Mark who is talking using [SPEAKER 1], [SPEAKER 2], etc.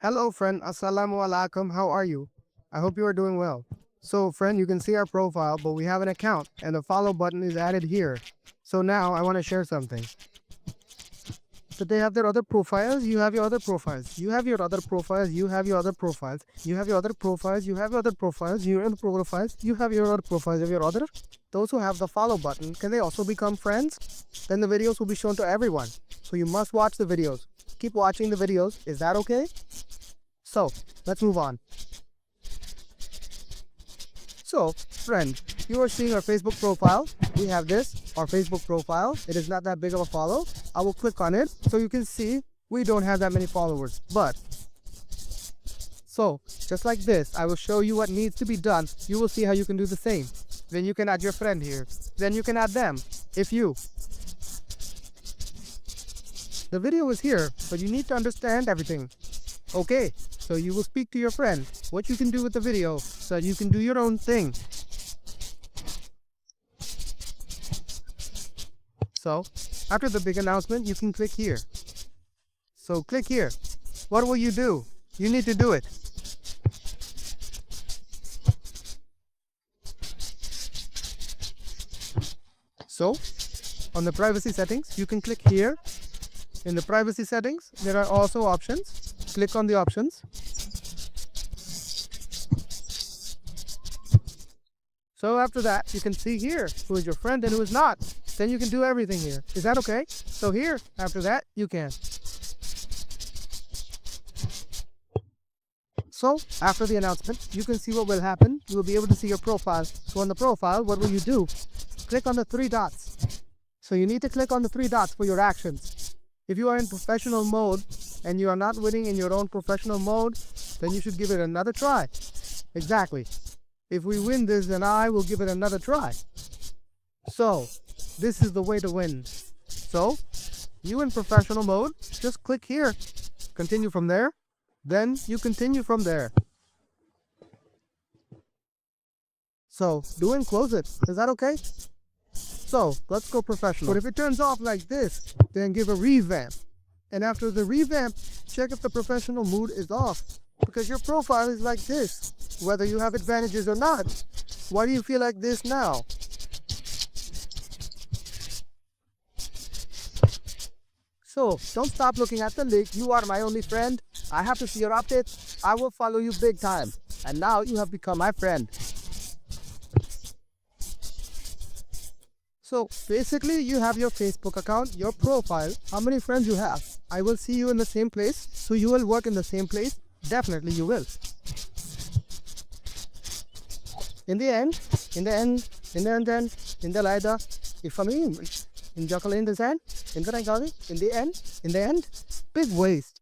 [SPEAKER 1] Hello, friend. Assalamu alaikum. How are you? I hope you are doing well. So, friend, you can see our profile, but we have an account, and the follow button is added here. So now I want to share something. So they have their other profiles, you have your other profiles. You have your other profiles, you have your other profiles. You have your other profiles, you have your other profiles, you have profiles, you have your other profiles of your other. Those who have the follow button, can they also become friends? Then the videos will be shown to everyone. So you must watch the videos. Keep watching the videos. Is that okay? So, let's move on. So, friend, you are seeing our Facebook profile. We have this, our Facebook profile. It is not that big of a follow. I will click on it so you can see we don't have that many followers. But, so, just like this, I will show you what needs to be done. You will see how you can do the same. Then you can add your friend here. Then you can add them. If you. The video is here, but you need to understand everything. Okay, so you will speak to your friend what you can do with the video so that you can do your own thing. So, after the big announcement, you can click here. So click here. What will you do? You need to do it. So, on the privacy settings, you can click here. In the privacy settings, there are also options. Click on the options. So after that, you can see here who is your friend and who is not. Then you can do everything here. Is that okay? So here, after that, you can. So after the announcement, you can see what will happen. You will be able to see your profile. So on the profile, what will you do? Click on the three dots. So you need to click on the three dots for your actions. If you are in professional mode and you are not winning in your own professional mode, then you should give it another try. Exactly. If we win this, then I will give it another try. So, this is the way to win. So, you in professional mode, just click here. Continue from there. Then you continue from there. So, do and close it. Is that okay? So, let's go professional. But if it turns off like this, then give a revamp. And after the revamp, check if the professional mood is off. Because your profile is like this, whether you have advantages or not. Why do you feel like this now? So, don't stop looking at the link. You are my only friend. I have to see your updates. I will follow you big time. And now you have become my friend. So basically you have your Facebook account, your profile, how many friends you have. I will see you in the same place, so you will work in the same place. Definitely you will. In the end, leider, if I mean, in the end, big waste.